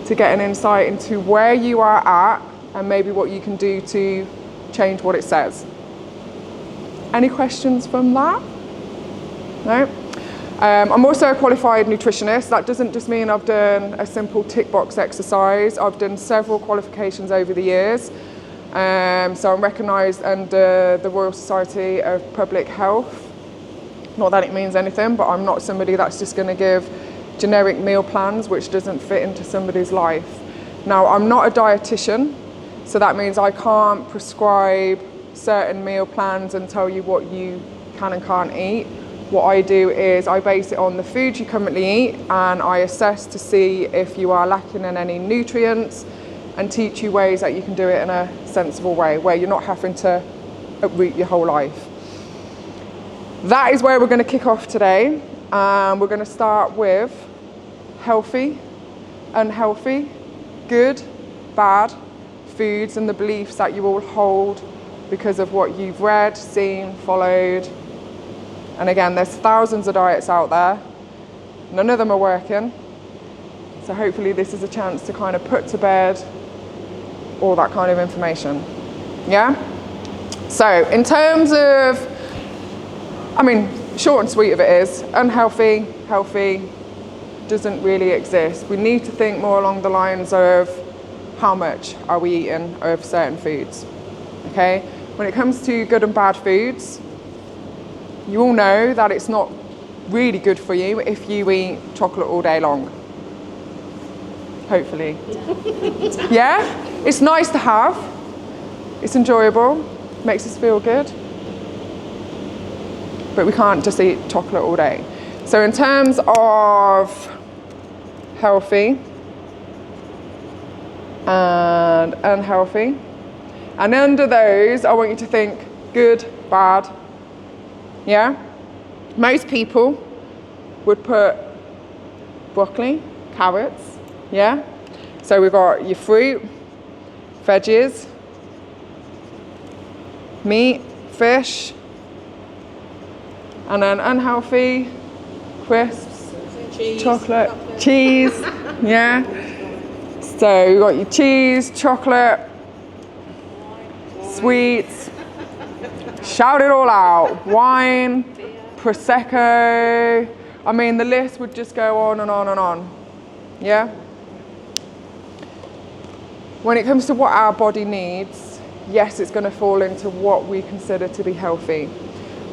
to get an insight into where you are at and maybe what you can do to change what it says. Any questions from that? No? I'm also a qualified nutritionist. That doesn't just mean I've done a simple tick box exercise. I've done several qualifications over the years. So I'm recognised under the Royal Society of Public Health. Not that it means anything, but I'm not somebody that's just going to give generic meal plans which doesn't fit into somebody's life. Now, I'm not a dietitian, so that means I can't prescribe certain meal plans and tell you what you can and can't eat. What I do is I base it on the food you currently eat, and I assess to see if you are lacking in any nutrients and teach you ways that you can do it in a sensible way where you're not having to uproot your whole life. That is where we're going to kick off today. We're going to start with healthy, unhealthy, good, bad foods and the beliefs that you all hold because of what you've read, seen, followed. And again, there's thousands of diets out there. None of them are working. So hopefully this is a chance to kind of put to bed all that kind of information. Yeah? So in terms of, short and sweet of it is, unhealthy, healthy doesn't really exist. We need to think more along the lines of how much are we eating of certain foods, okay? When it comes to good and bad foods, you all know that it's not really good for you if you eat chocolate all day long. Hopefully. Yeah? It's nice to have. It's enjoyable. Makes us feel good. But we can't just eat chocolate all day. So in terms of healthy and unhealthy, and under those, I want you to think good, bad. Yeah? Most people would put broccoli, carrots, yeah? So we've got your fruit, veggies, meat, fish, and then unhealthy, crisps, cheese, chocolate, cheese, yeah? So you've got your cheese, chocolate, sweets, shout it all out, wine, Prosecco, the list would just go on and on and on, yeah? When it comes to what our body needs, yes, it's going to fall into what we consider to be healthy.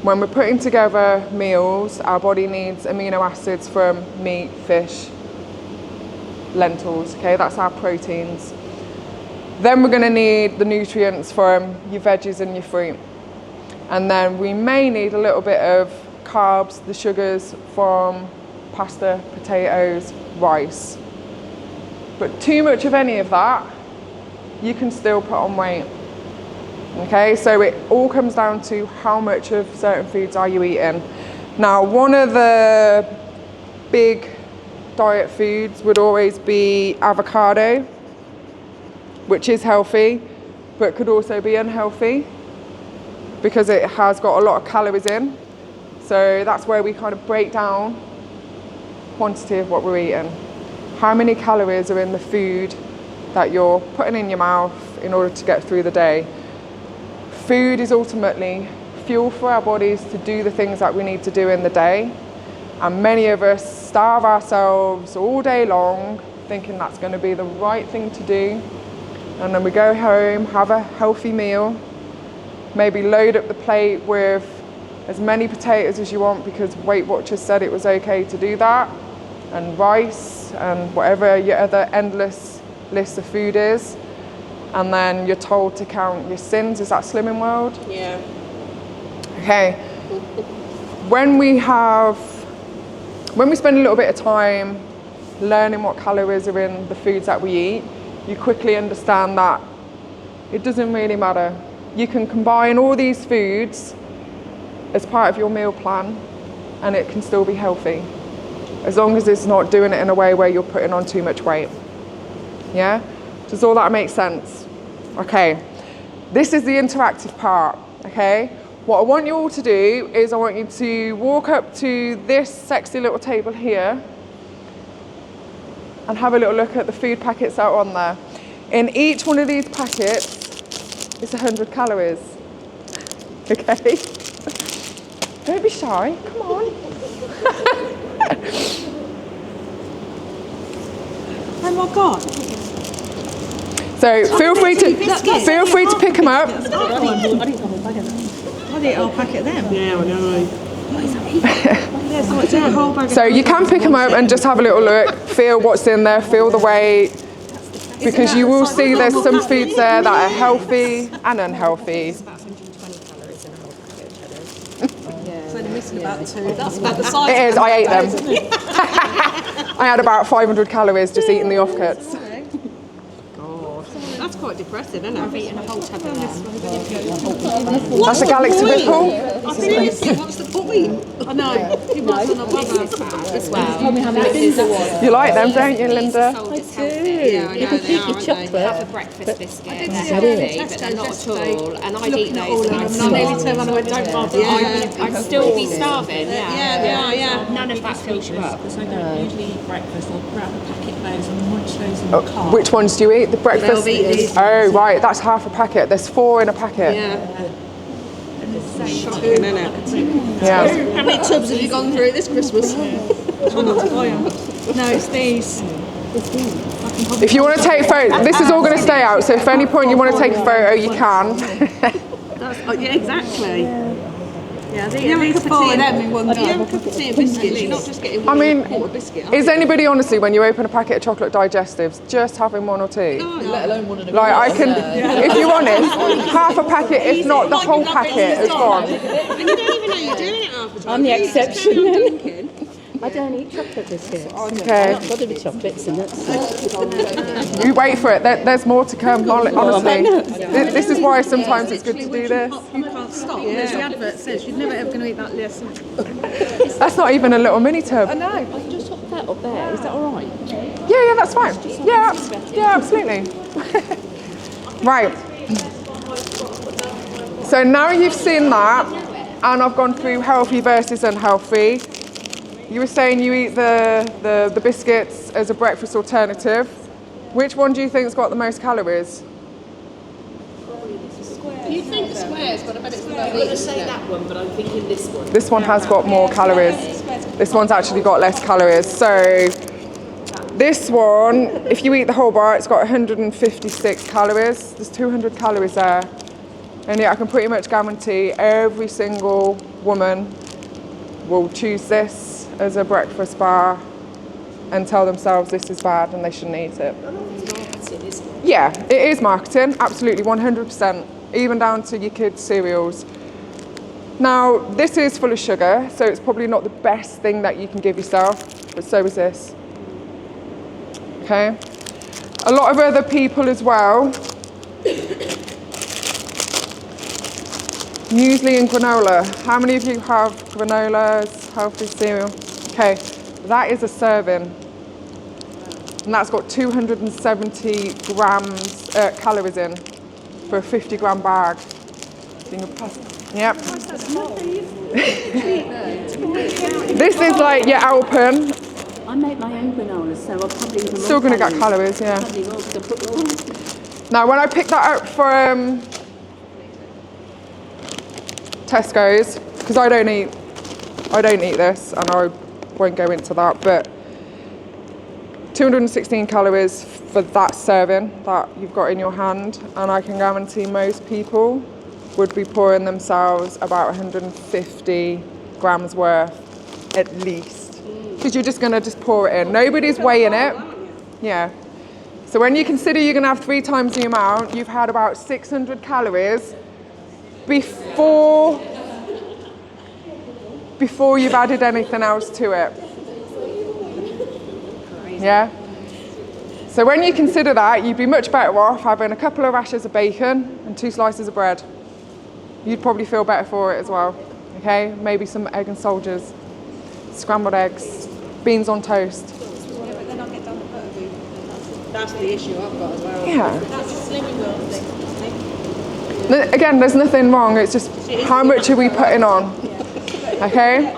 When we're putting together meals, our body needs amino acids from meat, fish, lentils, okay, that's our proteins. Then we're going to need the nutrients from your veggies and your fruit. And then we may need a little bit of carbs, the sugars from pasta, potatoes, rice. But too much of any of that, you can still put on weight. Okay, so it all comes down to how much of certain foods are you eating. Now, one of the big diet foods would always be avocado, which is healthy, but could also be unhealthy because it has got a lot of calories in. So that's where we kind of break down quantity of what we're eating. How many calories are in the food that you're putting in your mouth in order to get through the day. Food is ultimately fuel for our bodies to do the things that we need to do in the day. And many of us starve ourselves all day long thinking that's going to be the right thing to do. And then we go home, have a healthy meal, maybe load up the plate with as many potatoes as you want because Weight Watchers said it was okay to do that, and rice and whatever your other endless list of food is. And then you're told to count your Syns. Is that Slimming World? Yeah. Okay. When we spend a little bit of time learning what calories are in the foods that we eat, you quickly understand that it doesn't really matter. You can combine all these foods as part of your meal plan and it can still be healthy, as long as it's not doing it in a way where you're putting on too much weight. Yeah? Does all that make sense? Okay. This is the interactive part, okay? What I want you all to do is I want you to walk up to this sexy little table here and have a little look at the food packets that are on there. In each one of these packets, it's 100 calories. Okay? Don't be shy, come on. Oh my God. So feel free to pick them up. I didn't the whole packet. I did a whole packet of them. Yeah, I know. So you can pick them up and just have a little look, feel what's in there, feel the weight, because you will see there's some foods there that are healthy and unhealthy. It's about 120 calories in a whole packet of cheddars. So they're missing about 2. That's about the size. It is, I ate them. I had about 500 calories just eating the offcuts. That's quite depressing, isn't it? I've eaten a whole tub of that. That's a Galaxy Ripple. I seriously, what's the point? I know. It wasn't a bother as well. Tell me how many things there was. You like them, don't you, Linda? I do. Yeah, I know they are, aren't they? Have a breakfast biscuit. They're healthy, but they're not at all. And I'd eat those and I'd still... I nearly turned around and went, don't bother. I'd still be starving, yeah. None of that fills you up. Because I don't usually eat breakfast. I'll grab a packet of those and munch those in the car. Which ones do you eat? The breakfast? Oh, right, that's half a packet. There's 4 in a packet. Yeah. Shocking, isn't it? Yeah. How many tubs have you gone through this Christmas? Try not to buy them. No, it's these. If you want to take photos, this is all going to stay out, so if at any point you want to take a photo, you can. Yeah, exactly. Yeah, you could buy them in one go. You have a cup of tea and biscuits, you're not just getting one quarter biscuit. Is anybody honestly, when you open a packet of chocolate digestives, just having 1 or 2? No. Let alone one of them. Like, I can, if you're honest, half a packet, if not the whole packet, is gone. And you don't even know you're doing it half the time. I'm the exception then. I don't eat chocolate biscuits. Okay. I've got to be chocolates in it. You wait for it. There's more to come, honestly. This is why sometimes it's good to do this. You can't stop. Yeah. The advert says you're never ever going to eat that list. That's not even a little mini tub. I know. I can just top that up there. Is that all right? Yeah, that's fine. Yeah, absolutely. Right. So now you've seen that, and I've gone through healthy versus unhealthy. You were saying you eat the biscuits as a breakfast alternative. Which one do you think's got the most calories? You think the squares, but I bet it's the most. I'm going to say that one, but I'm thinking this one. This one has got more calories. This one's actually got less calories. So this one, if you eat the whole bar, it's got 156 calories. There's 200 calories there. And yeah, I can pretty much guarantee every single woman will choose this as a breakfast bar and tell themselves this is bad and they shouldn't eat it. Yeah, it is marketing, absolutely, 100%, even down to your kids' cereals. Now, this is full of sugar, so it's probably not the best thing that you can give yourself, but so is this. Okay? A lot of other people as well, muesli and granola. How many of you have granola as healthy cereal? Okay, that is a serving. And that's got 270 grams calories in for a 50 gram bag. Yep. This is like your Alpen. I make my own granola, so I'll probably eat Still going to get calories, yeah. Now, when I picked that up from Tesco's, because I don't eat this, and I won't go into that, but 216 calories for that serving that you've got in your hand, and I can guarantee most people would be pouring themselves about 150 grams worth at least, because you're just going to just pour it in. Nobody's weighing it. Yeah. So when you consider you're going to have 3 times the amount, you've had about 600 calories before you've added anything else to it. Yeah? So when you consider that, you'd be much better off having a couple of rashers of bacon and 2 slices of bread. You'd probably feel better for it as well. Okay? Maybe some egg and soldiers, scrambled eggs, beans on toast. Yeah, but then I'll get done with butter. That's the issue I've got as well. Yeah. That's a Slimming World thing. Again, there's nothing wrong. It's just how much are we putting on? Okay?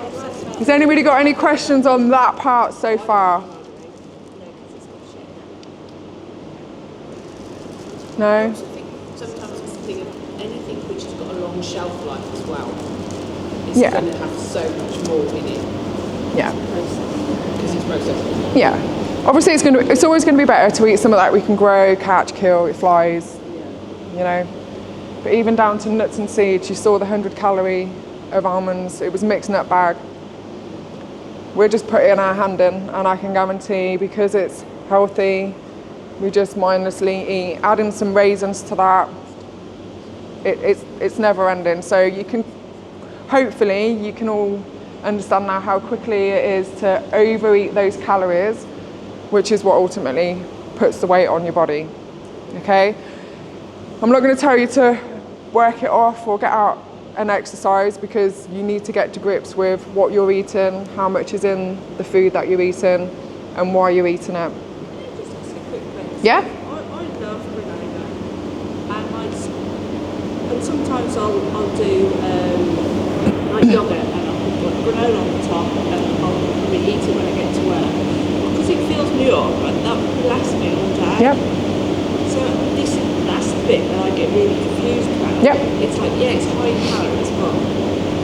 Has anybody got any questions on that part so far? No? I also think sometimes it's the thing of anything which has got a long shelf life as well. It's Yeah. going to have so much more in it. Yeah. Because it's processed. Yeah. Obviously, it's always going to be better to eat some of that we can grow, catch, kill, it flies, you know. But even down to nuts and seeds, you saw the 100 calorie of almonds, it was mixed nut bag. We're just putting our hand in, and I can guarantee, because it's healthy, we just mindlessly eat, adding some raisins to that, it's never ending. So you can, hopefully, you can all understand now how quickly it is to overeat those calories, which is what ultimately puts the weight on your body, okay? I'm not going to tell you to work it off or get out and exercise, because you need to get to grips with what you're eating, how much is in the food that you're eating, and why you're eating it. Just ask a quick question. Yeah? I love granola, and sometimes I'll do like yogurt, and I'll put granola on the top, and I'll probably eat it when I get to work, because it fills me up, and that will last me all day. Yep. So that's the bit that I get really confused about. Yep. It's like, yeah, it's high in calories, but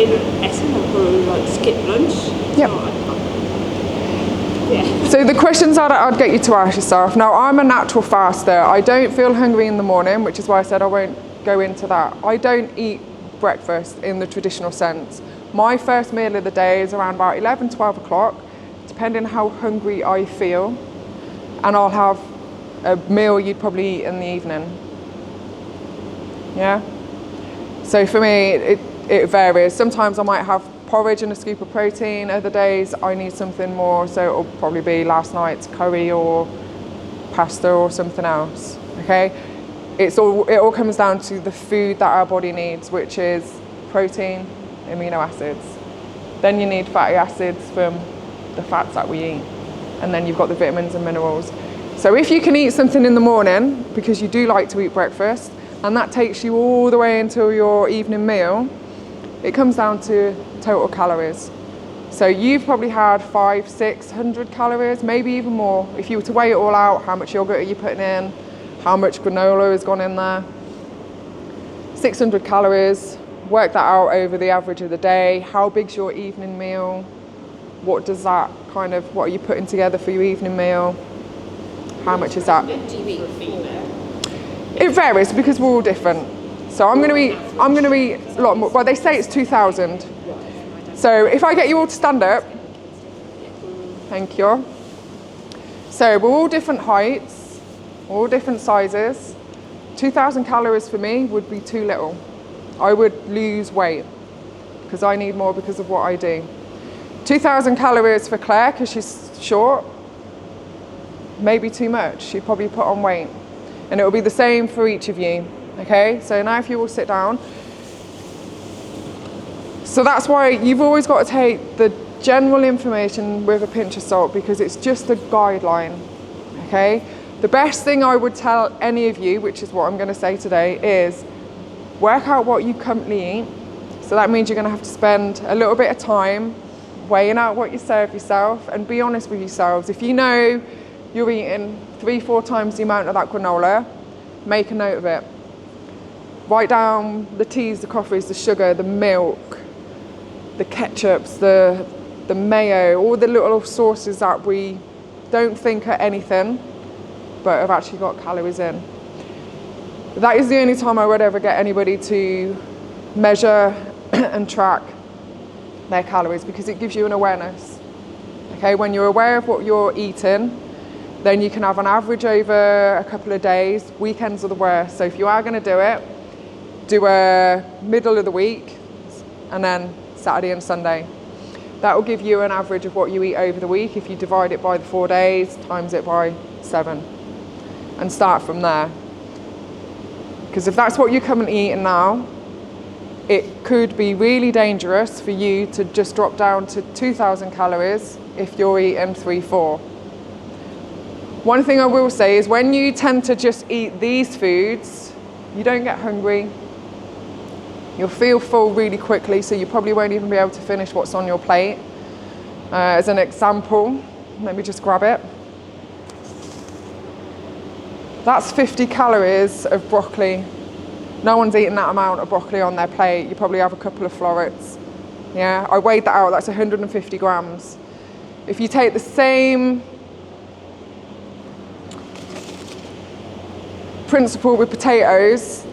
in essence I'll probably like skip lunch. Yep. Yeah. So the questions I'd get you to ask yourself. Now, I'm a natural faster. I don't feel hungry in the morning, which is why I said I won't go into that. I don't eat breakfast in the traditional sense. My first meal of the day is around about 11, 12 o'clock, depending how hungry I feel. And I'll have a meal you'd probably eat in the evening. Yeah? So for me, it varies. Sometimes I might have porridge and a scoop of protein. Other days I need something more, so it'll probably be last night's curry or pasta or something else, okay? It all comes down to the food that our body needs, which is protein, amino acids. Then you need fatty acids from the fats that we eat. And then you've got the vitamins and minerals. So if you can eat something in the morning, because you do like to eat breakfast, and that takes you all the way until your evening meal, it comes down to total calories. So you've probably had 500-600 calories, maybe even more. If you were to weigh it all out, how much yogurt are you putting in, how much granola has gone in there. 600 calories, work that out over the average of the day. How big's your evening meal? What does that kind of, what are you putting together for your evening meal? How much is that? It varies because we're all different. So I'm going to eat a lot more. Well, they say it's 2,000. So if I get you all to stand up, thank you. So we're all different heights, all different sizes. 2,000 calories for me would be too little. I would lose weight because I need more because of what I do. 2,000 calories for Claire because she's short, maybe too much. She'd probably put on weight. And it will be the same for each of you. Okay, so now if you all sit down. So that's why you've always got to take the general information with a pinch of salt, because it's just a guideline, okay? The best thing I would tell any of you, which is what I'm going to say today, is work out what you currently eat. So that means you're going to have to spend a little bit of time weighing out what you serve yourself, and be honest with yourselves. If you know you're eating 3-4 times the amount of that granola, make a note of it. Write down the teas, the coffees, the sugar, the milk, the ketchups, the mayo, all the little sauces that we don't think are anything, but have actually got calories in. That is the only time I would ever get anybody to measure and track their calories, because it gives you an awareness. Okay, when you're aware of what you're eating, then you can have an average over a couple of days. Weekends are the worst. So if you are going to do it, do a middle of the week and then Saturday and Sunday. That will give you an average of what you eat over the week. If you divide it by the 4 days, times it by 7 and start from there. Because if that's what you're currently eating now, it could be really dangerous for you to just drop down to 2,000 calories if you're eating 3-4. One thing I will say is when you tend to just eat these foods, you don't get hungry. You'll feel full really quickly, so you probably won't even be able to finish what's on your plate. As an example, let me just grab it. That's 50 calories of broccoli. No one's eating that amount of broccoli on their plate. You probably have a couple of florets. Yeah, I weighed that out, that's 150 grams. If you take the same principle with potatoes,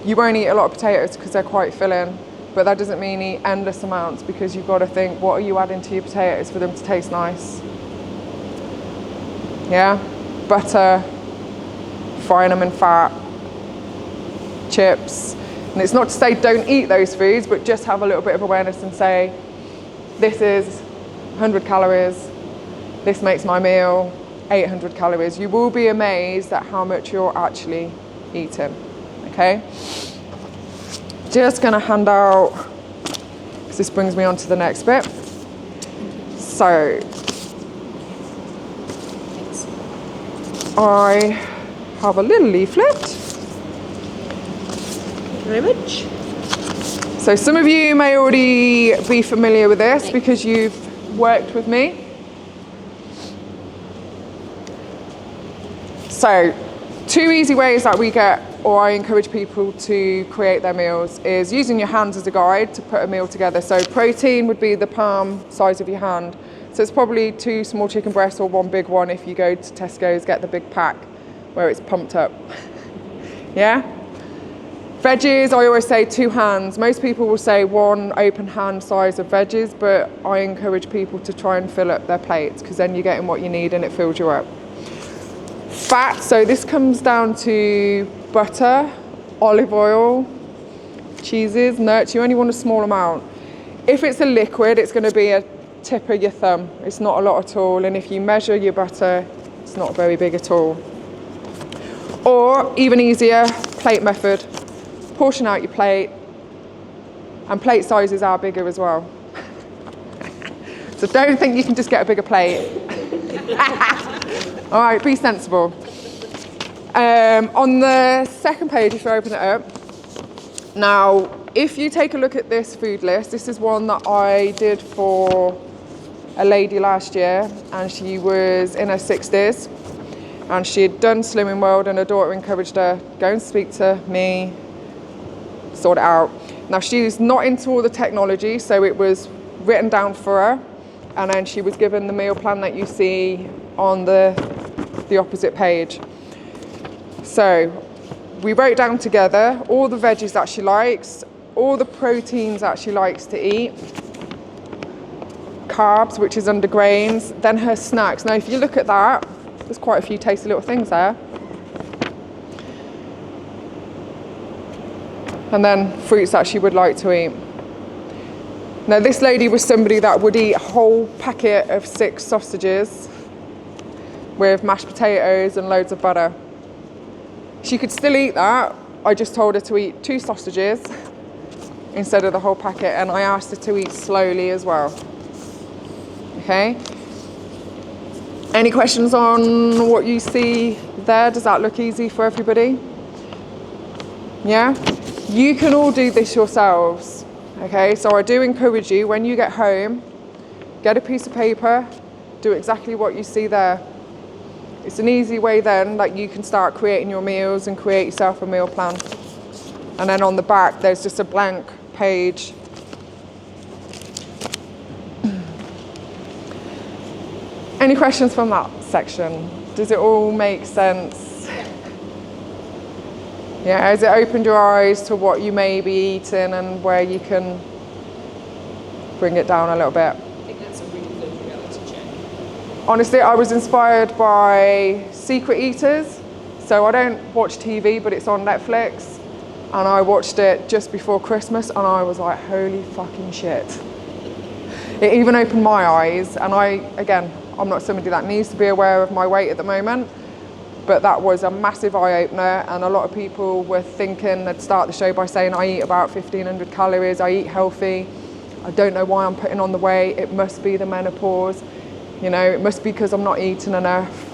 you won't eat a lot of potatoes because they're quite filling, but that doesn't mean eat endless amounts, because you've got to think, what are you adding to your potatoes for them to taste nice? Yeah, butter, frying them in fat, chips. And it's not to say don't eat those foods, but just have a little bit of awareness and say, this is 100 calories, this makes my meal 800 calories. You will be amazed at how much you're actually eating, okay? Just gonna hand out, because this brings me on to the next bit. So, I have a little leaflet. Thank you very much. So some of you may already be familiar with this because you've worked with me. So 2 easy ways that we get, or I encourage people to create their meals, is using your hands as a guide to put a meal together. So protein would be the palm size of your hand. So it's probably 2 small chicken breasts or 1 big one if you go to Tesco's, get the big pack where it's pumped up. Yeah? Veggies, I always say 2 hands. Most people will say 1 open hand size of veggies, but I encourage people to try and fill up their plates, because then you're getting what you need and it fills you up. Fat, so this comes down to butter, olive oil, cheeses, nuts. You only want a small amount. If it's a liquid, it's going to be a tip of your thumb. It's not a lot at all, and if you measure your butter, it's not very big at all. Or even easier, plate method. Portion out your plate, and plate sizes are bigger as well. So don't think you can just get a bigger plate. All right, be sensible. On the second page, if you open it up, now if you take a look at this food list, this is one that I did for a lady last year, and she was in her 60s, and she had done Slimming World, and her daughter encouraged her, go and speak to me, sort it out. Now she's not into all the technology, so it was written down for her, and then she was given the meal plan that you see on the opposite page. So we wrote down together all the veggies that she likes, all the proteins that she likes to eat, carbs, which is under grains, then her snacks. Now if you look at that, there's quite a few tasty little things there. And then fruits that she would like to eat. Now this lady was somebody that would eat a whole packet of 6 sausages with mashed potatoes and loads of butter. She could still eat that. I just told her to eat 2 sausages instead of the whole packet, and I asked her to eat slowly as well. Okay? Any questions on what you see there? Does that look easy for everybody? Yeah? You can all do this yourselves. Okay, so I do encourage you, when you get home, get a piece of paper, do exactly what you see there. It's an easy way then that you can start creating your meals and create yourself a meal plan. And then on the back, there's just a blank page. Any questions from that section? Does it all make sense? Yeah, has it opened your eyes to what you may be eating and where you can bring it down a little bit? I think that's a really good reality check. Honestly, I was inspired by Secret Eaters. So I don't watch TV, but it's on Netflix. And I watched it just before Christmas, and I was like, holy fucking shit. It even opened my eyes. And I'm not somebody that needs to be aware of my weight at the moment, but that was a massive eye-opener, and a lot of people were thinking, they'd start the show by saying, I eat about 1,500 calories, I eat healthy, I don't know why I'm putting on the weight, it must be the menopause, you know, it must be because I'm not eating enough.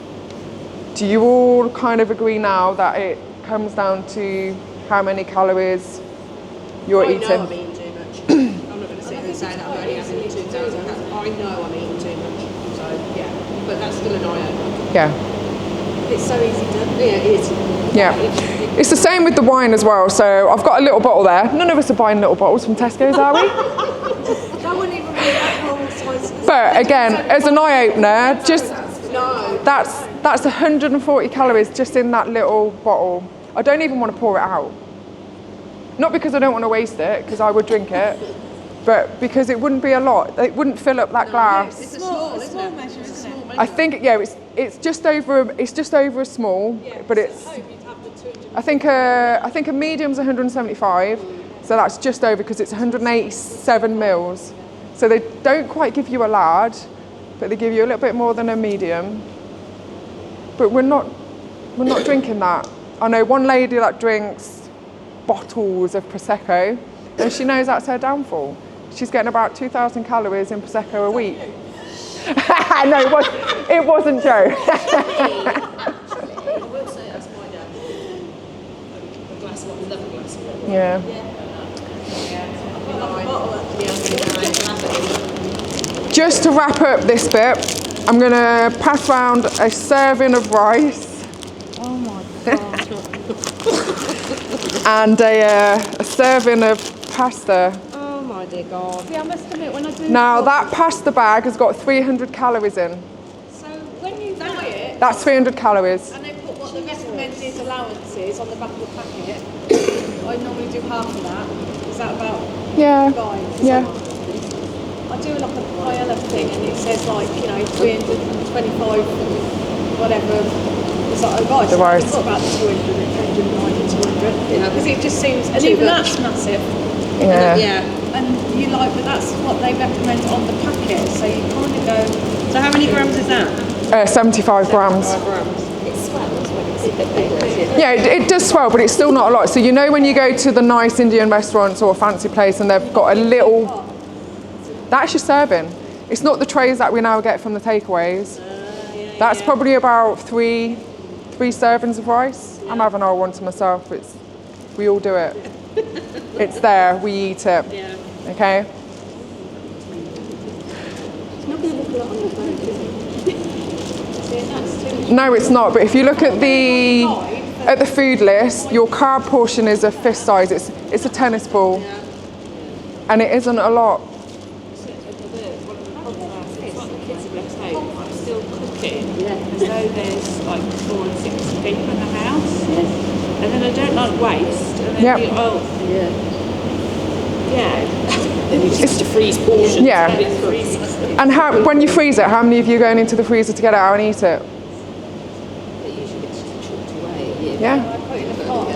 Do you all kind of agree now that it comes down to how many calories you're eating? I know I'm eating too much. I'm not going to sit here and say that I'm only having 2,000 calories. I know I'm eating too much, so yeah, but that's still an eye-opener. Yeah. It's so easy done. Yeah, it is. Yeah. It's the same with the wine as well. So I've got a little bottle there. None of us are buying little bottles from Tesco's, are we? That wouldn't even be that normal size. But again, as an eye-opener, just No. that's 140 calories just in that little bottle. I don't even want to pour it out. Not because I don't want to waste it, because I would drink it, but because it wouldn't be a lot. It wouldn't fill up that glass. It's a small, isn't it? measure, isn't it? I think it's just over a small, but it's. I think a medium's 175, so that's just over because it's 187 mils. So they don't quite give you a large, but they give you a little bit more than a medium. But we're not drinking that. I know one lady that drinks bottles of Prosecco, and she knows that's her downfall. She's getting about 2,000 calories in Prosecco a week. No, it wasn't Joe. I will say that's my dad. A glass of wine, love a glass of wine. Yeah. Just to wrap up this bit, I'm going to pass around a serving of rice. Oh my God. And a serving of pasta. Oh my dear God. Yeah, I must admit, when I do... Now that pasta bag has got 300 calories in. So when you buy it, That's 300 calories. and they put what the recommended allowances on the back of the packet, I normally do half of that. Is that about Yeah. right? Yeah. I do like a paella thing, and it says like, 325, whatever. It's like, oh guys, The rice. I've got about 200, 190, 200. Yeah. Because it just seems, and Too even much. that's massive. Yeah. Yeah. And you like, but that's what they recommend on the packet. So you kind of go. So how many grams is that? 75 grams. It swells when it's a bit bigger. Yeah, it does swell, but it's still not a lot. So you know when you go to the nice Indian restaurants or a fancy place and they've got a little... That's your serving. It's not the trays that we now get from the takeaways. That's probably about three servings of rice. I'm having our one to myself. We all do it. It's there, we eat it. Yeah. Okay? No, it's not. But if you look at the food list, your carb portion is a fist size. It's a tennis ball, and it isn't a lot. I'm still cooking as though there's like 4 and 6 people in the house. And then I don't like waste. And then Yep. It's to freeze portions. Yeah. And when you freeze it, how many of you going into the freezer to get it out and eat it? It usually gets chucked away. Yeah.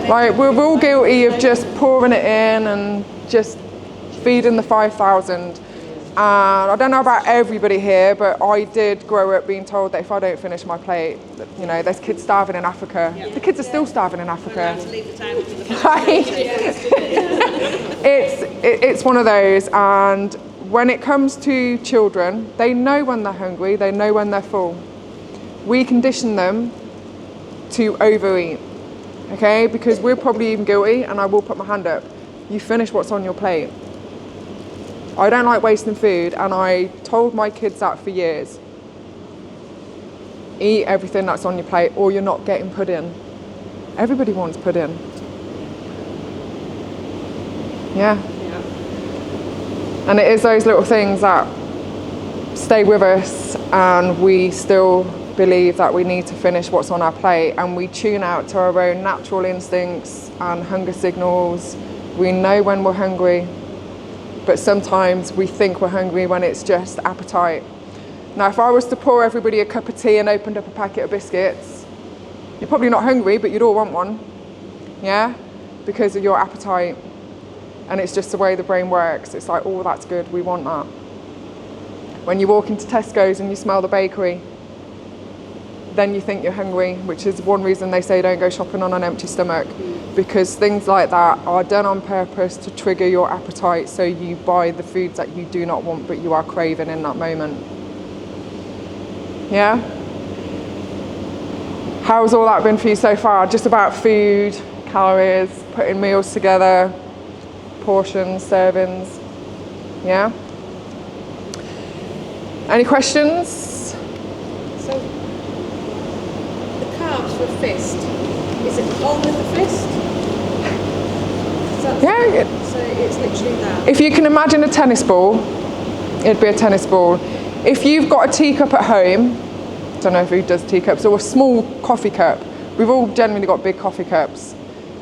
Like we're all guilty of just pouring it in and just feeding the 5,000. And I don't know about everybody here, but I did grow up being told that if I don't finish my plate, there's kids starving in Africa. The kids are still starving in Africa. Right? It's one of those, and when it comes to children, they know when they're hungry, they know when they're full. We condition them to overeat, okay? Because we're probably even guilty, and I will put my hand up. You finish what's on your plate. I don't like wasting food, and I told my kids that for years. Eat everything that's on your plate, or you're not getting pudding. Everybody wants pudding. Yeah. And it is those little things that stay with us, and we still believe that we need to finish what's on our plate, and we tune out to our own natural instincts and hunger signals. We know when we're hungry. But sometimes we think we're hungry when it's just appetite. Now, if I was to pour everybody a cup of tea and opened up a packet of biscuits, you're probably not hungry, but you'd all want one, yeah? Because of your appetite. And it's just the way the brain works. It's like, oh, that's good, we want that. When you walk into Tesco's and you smell the bakery, then you think you're hungry, which is one reason they say don't go shopping on an empty stomach. Because things like that are done on purpose to trigger your appetite, so you buy the foods that you do not want but you are craving in that moment. Yeah? How's all that been for you so far? Just about food, calories, putting meals together, portions, servings. Yeah? Any questions? So the carbs for a fist. Is it all with the fist? Yeah. So it's literally that. If you can imagine a tennis ball, it'd be a tennis ball. If you've got a teacup at home, I don't know if who does teacups, or a small coffee cup, we've all generally got big coffee cups.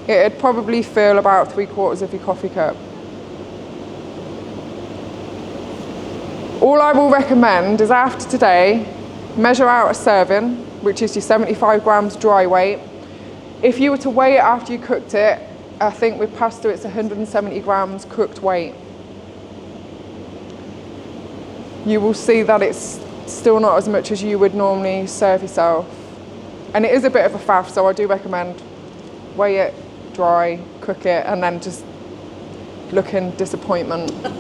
It'd probably fill about 3/4 of your coffee cup. All I will recommend is after today, measure out a serving, which is your 75 grams dry weight. If you were to weigh it after you cooked it, I think with pasta it's 170 grams cooked weight. You will see that it's still not as much as you would normally serve yourself. And it is a bit of a faff, so I do recommend weigh it, dry, cook it, and then just look in disappointment. But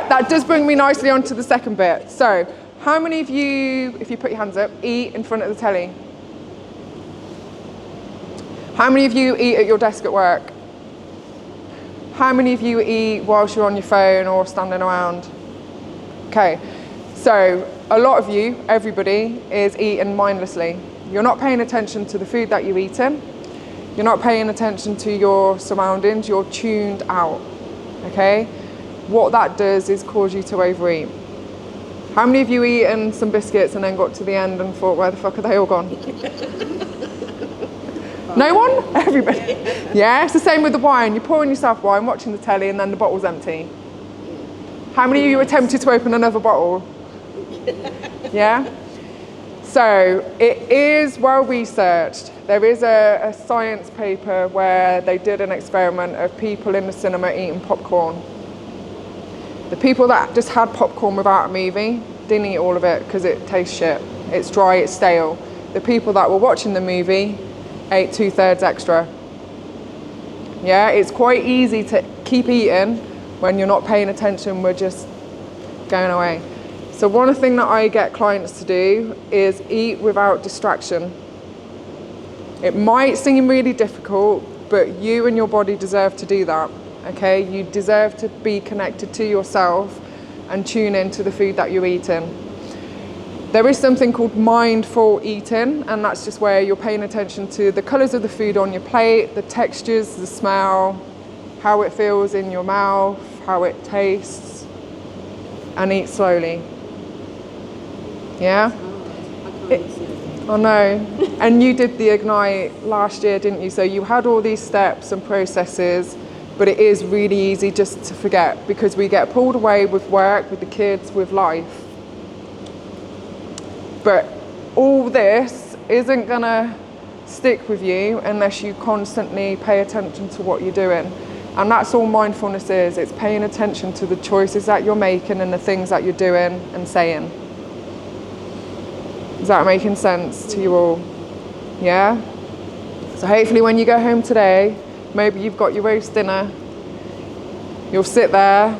that does bring me nicely onto the second bit. So, how many of you, if you put your hands up, eat in front of the telly? How many of you eat at your desk at work? How many of you eat whilst you're on your phone or standing around? Okay, so a lot of you, everybody, is eating mindlessly. You're not paying attention to the food that you're eating. You're not paying attention to your surroundings. You're tuned out, okay? What that does is cause you to overeat. How many of you eaten some biscuits and then got to the end and thought, where the fuck are they all gone? No one? Everybody. Yeah, it's the same with the wine. You're pouring yourself wine, watching the telly, and then the bottle's empty. How many of you attempted to open another bottle? Yeah? So it is well researched. There is a science paper where they did an experiment of people in the cinema eating popcorn. The people that just had popcorn without a movie didn't eat all of it because it tastes shit. It's dry, it's stale. The people that were watching the movie ate 2/3 extra. Yeah, it's quite easy to keep eating when you're not paying attention, we're just going away. So one thing that I get clients to do is eat without distraction. It might seem really difficult, but you and your body deserve to do that, okay? You deserve to be connected to yourself and tune into the food that you're eating. There is something called mindful eating, and that's just where you're paying attention to the colours of the food on your plate, the textures, the smell, how it feels in your mouth, how it tastes, and eat slowly. Yeah? I know. And you did the Ignite last year, didn't you? So you had all these steps and processes, but it is really easy just to forget because we get pulled away with work, with the kids, with life. But all this isn't gonna stick with you unless you constantly pay attention to what you're doing. And that's all mindfulness is. It's paying attention to the choices that you're making and the things that you're doing and saying. Is that making sense to you all? Yeah? So hopefully when you go home today, maybe you've got your roast dinner. You'll sit there,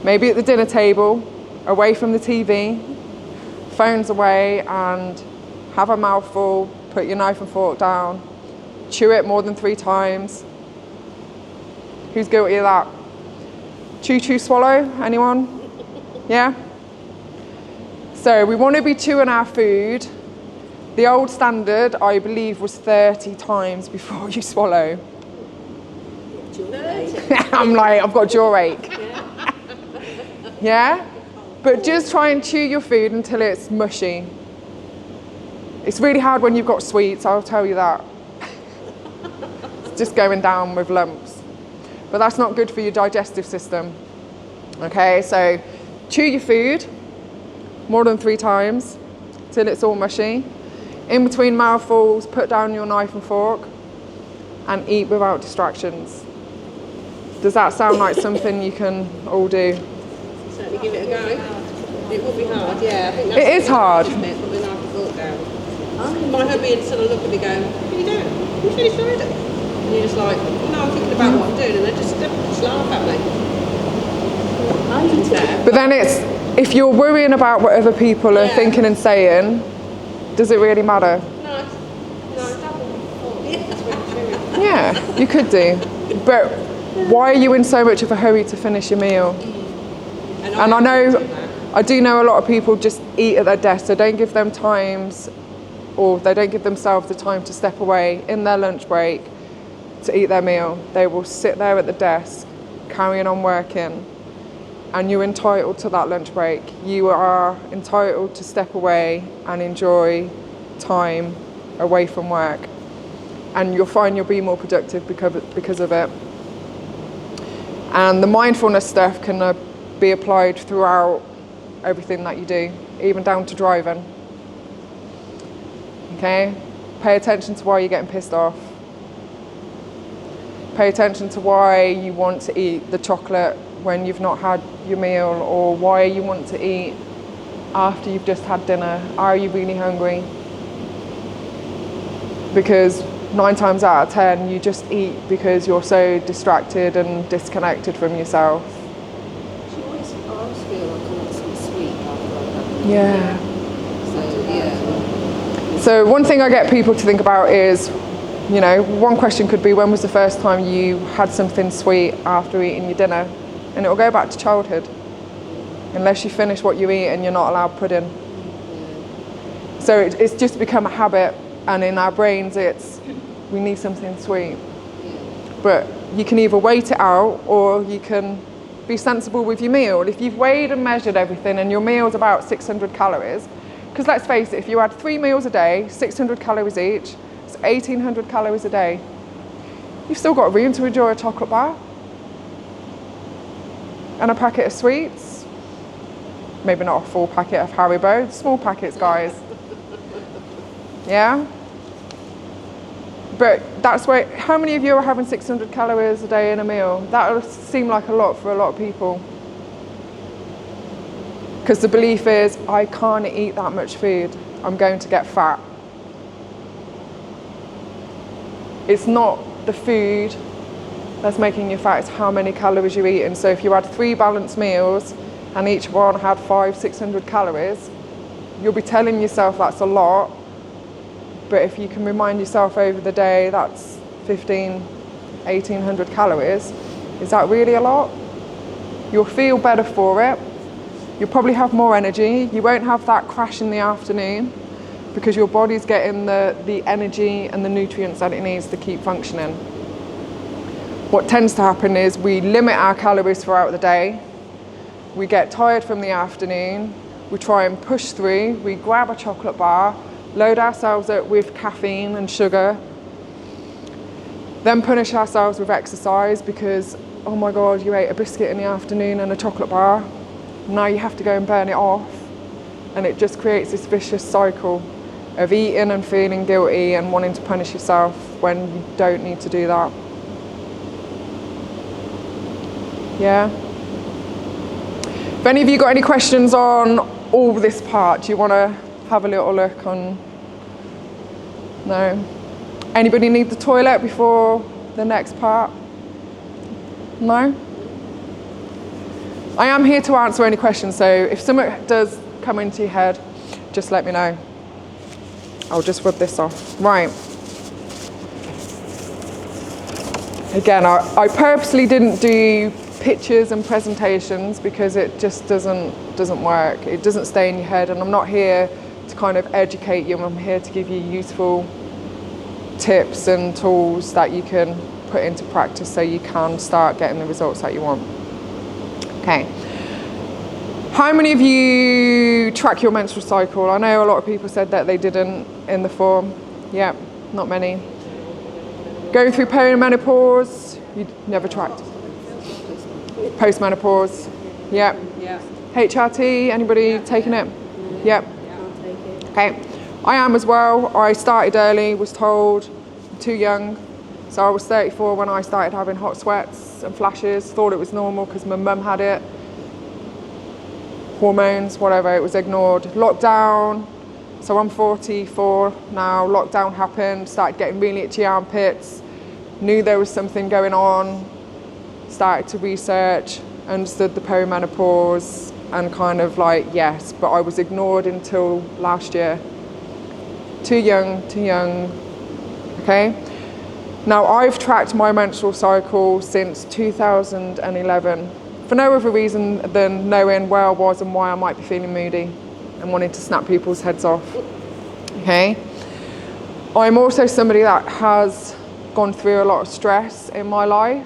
maybe at the dinner table, away from the TV, phones away, and have a mouthful, put your knife and fork down, chew it more than 3 times. Who's guilty of that? Chew, chew, swallow, anyone? Yeah? So we want to be chewing our food. The old standard, I believe, was 30 times before you swallow. I'm like, I've got jaw ache. Yeah? But just try and chew your food until it's mushy. It's really hard when you've got sweets, I'll tell you that. It's just going down with lumps. But that's not good for your digestive system. Okay, so chew your food more than 3 times till it's all mushy. In between mouthfuls, put down your knife and fork and eat without distractions. Does that sound like something you can all do? Certainly give it a go. It will be hard, yeah. I think that's It is hard. Isn't it? Put the knife and fork down. My hubby would sort of look at me going, what are you doing? You finished already? And you're just like, no, I'm thinking about what I'm doing, and they just laugh at me. But then it's, if you're worrying about what other people are thinking and saying, does it really matter? No, Yeah, you could do. But why are you in so much of a hurry to finish your meal? And I do know a lot of people just eat at their desk, so don't give them times or they don't give themselves the time to step away in their lunch break to eat their meal, they will sit there at the desk, carrying on working, and you're entitled to that lunch break. You are entitled to step away and enjoy time away from work. And you'll find you'll be more productive because of it. And the mindfulness stuff can be applied throughout everything that you do, even down to driving. Okay? Pay attention to why you're getting pissed off. Pay attention to why you want to eat the chocolate when you've not had your meal, or why you want to eat after you've just had dinner. Are you really hungry? Because 9 times out of 10, you just eat because you're so distracted and disconnected from yourself. I always feel like I want something sweet after I've had Yeah. So, yeah. So one thing I get people to think about is, you know, one question could be, when was the first time you had something sweet after eating your dinner? And it'll go back to childhood. Unless you finish what you eat and you're not allowed pudding. So it's just become a habit, and in our brains we need something sweet. But you can either wait it out, or you can be sensible with your meal. If you've weighed and measured everything and your meal's about 600 calories, because let's face it, if you had 3 meals a day, 600 calories each, it's 1,800 calories a day. You've still got room to enjoy a chocolate bar and a packet of sweets. Maybe not a full packet of Haribo, small packets, guys. Yeah? But that's why, how many of you are having 600 calories a day in a meal? That would seem like a lot for a lot of people. Because the belief is, I can't eat that much food, I'm going to get fat. It's not the food that's making you fat, it's how many calories you're eating. So if you had 3 balanced meals and each one had 500-600 calories, you'll be telling yourself that's a lot. But if you can remind yourself over the day, that's 1,800 calories, is that really a lot? You'll feel better for it. You'll probably have more energy. You won't have that crash in the afternoon because your body's getting the energy and the nutrients that it needs to keep functioning. What tends to happen is we limit our calories throughout the day. We get tired from the afternoon. We try and push through. We grab a chocolate bar, load ourselves up with caffeine and sugar, then punish ourselves with exercise because, oh my God, you ate a biscuit in the afternoon and a chocolate bar. Now you have to go and burn it off. And it just creates this vicious cycle of eating and feeling guilty and wanting to punish yourself when you don't need to do that. Yeah? If any of you got any questions on all this part, do you want to have a little look on? No? Anybody need the toilet before the next part? No? I am here to answer any questions, so if something does come into your head, just let me know. I'll just rub this off. Right. Again, I purposely didn't do pictures and presentations because it just doesn't work. It doesn't stay in your head, and I'm not here to kind of educate you. I'm here to give you useful tips and tools that you can put into practice so you can start getting the results that you want. Okay. How many of you track your menstrual cycle? I know a lot of people said that they didn't in the form. Yeah, not many. Going through perimenopause, you never tracked. Postmenopause, yeah. HRT, anybody taking it? Yep. Okay, I am as well. I started early, was told I'm too young. So I was 34 when I started having hot sweats and flashes, thought it was normal because my mum had it. Hormones, whatever, it was ignored. Lockdown, so I'm 44 now, lockdown happened, started getting really itchy armpits, knew there was something going on, started to research, understood the perimenopause, and kind of like, yes, but I was ignored until last year. Too young, okay? Now, I've tracked my menstrual cycle since 2011 for no other reason than knowing where I was and why I might be feeling moody and wanting to snap people's heads off, okay? I'm also somebody that has gone through a lot of stress in my life,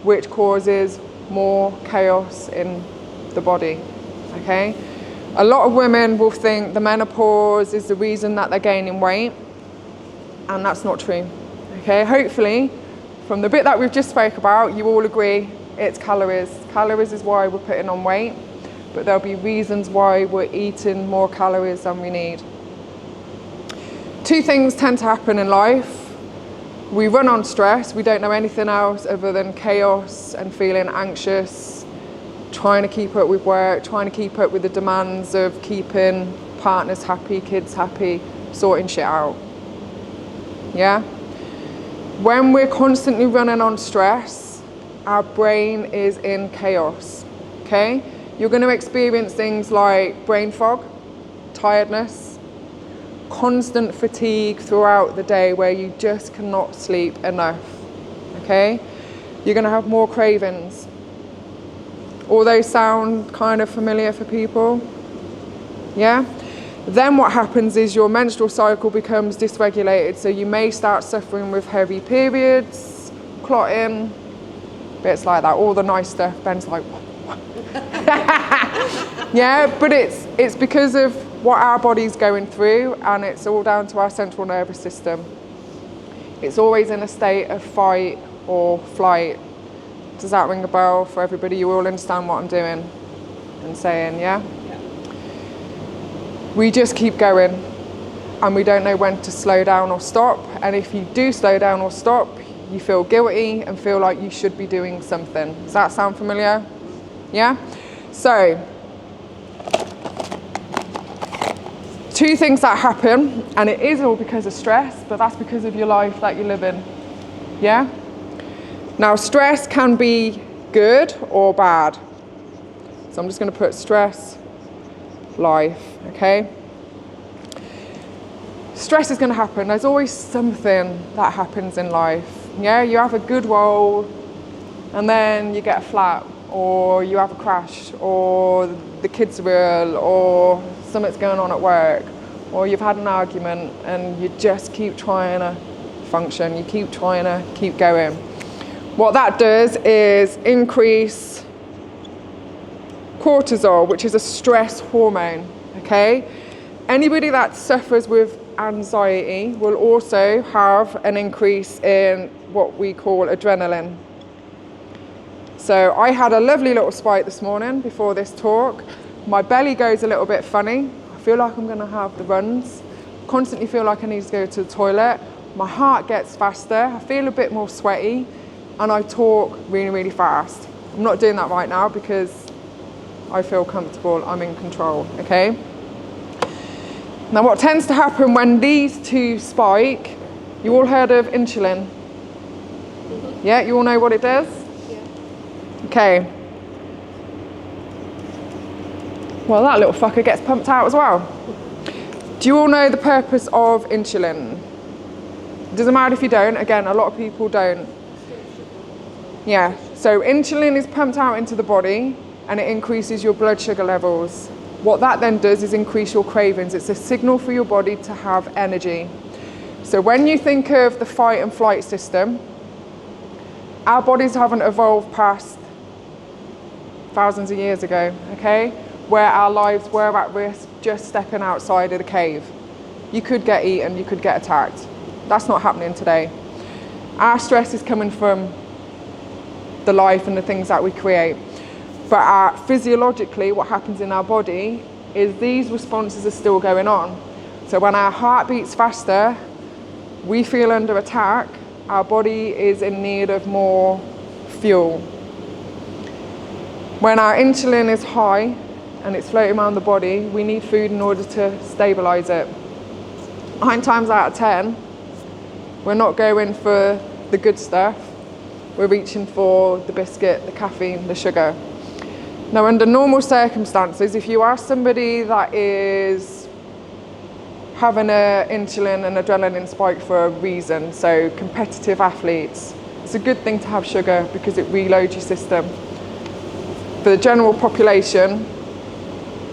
which causes more chaos in the body, okay? A lot of women will think the menopause is the reason that they're gaining weight, and that's not true, okay? Hopefully, from the bit that we've just spoke about, you all agree it's calories. Calories is why we're putting on weight, but there'll be reasons why we're eating more calories than we need. Two things tend to happen in life. We run on stress, we don't know anything else other than chaos and feeling anxious, trying to keep up with work, trying to keep up with the demands of keeping partners happy, kids happy, sorting shit out. Yeah? When we're constantly running on stress, our brain is in chaos, okay? You're going to experience things like brain fog, tiredness, constant fatigue throughout the day where you just cannot sleep enough, okay? You're going to have more cravings. All those sound kind of familiar for people? Yeah? Then what happens is your menstrual cycle becomes dysregulated, so you may start suffering with heavy periods, clotting, bits like that, all the nice stuff. Ben's like, what? Yeah, but it's because of what our body's going through, and it's all down to our central nervous system. It's always in a state of fight or flight. Does that ring a bell for everybody? You all understand what I'm doing and saying, yeah? We just keep going, and we don't know when to slow down or stop. And if you do slow down or stop, you feel guilty and feel like you should be doing something. Does that sound familiar? Yeah? So, two things that happen, and it is all because of stress, but that's because of your life that you live in. Yeah? Now, stress can be good or bad. So I'm just going to put stress, life, okay? Stress is going to happen. There's always something that happens in life. Yeah, you have a good role, and then you get a flat, or you have a crash, or the kids are ill, or something's going on at work, or you've had an argument, and you just keep trying to function. You keep trying to keep going. What that does is increase cortisol, which is a stress hormone, okay? Anybody that suffers with anxiety will also have an increase in what we call adrenaline. So I had a lovely little spike this morning before this talk. My belly goes a little bit funny. I feel like I'm gonna have the runs. Constantly feel like I need to go to the toilet. My heart gets faster. I feel a bit more sweaty, and I talk really, really fast. I'm not doing that right now because I feel comfortable, I'm in control, okay? Now what tends to happen when these two spike, you all heard of insulin? Yeah, you all know what it does? Yeah. Okay. Well, that little fucker gets pumped out as well. Do you all know the purpose of insulin? It doesn't matter if you don't, again, a lot of people don't. Yeah, so insulin is pumped out into the body and it increases your blood sugar levels. What that then does is increase your cravings. It's a signal for your body to have energy. So when you think of the fight and flight system, our bodies haven't evolved past thousands of years ago, okay? Where our lives were at risk just stepping outside of the cave. You could get eaten, you could get attacked. That's not happening today. Our stress is coming from the life and the things that we create. But physiologically, what happens in our body is these responses are still going on. So when our heart beats faster, we feel under attack, our body is in need of more fuel. When our insulin is high and it's floating around the body, we need food in order to stabilize it. 9 times out of 10, we're not going for the good stuff. We're reaching for the biscuit, the caffeine, the sugar. Now, under normal circumstances, if you ask somebody that is having an insulin and adrenaline spike for a reason, so competitive athletes, it's a good thing to have sugar because it reloads your system. For the general population,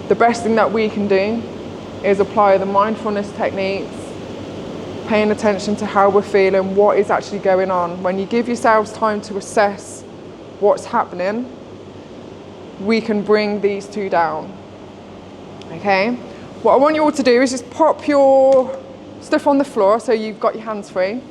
the best thing that we can do is apply the mindfulness techniques paying attention to how we're feeling, what is actually going on. When you give yourselves time to assess what's happening, we can bring these two down. Okay? What I want you all to do is just pop your stuff on the floor so you've got your hands free.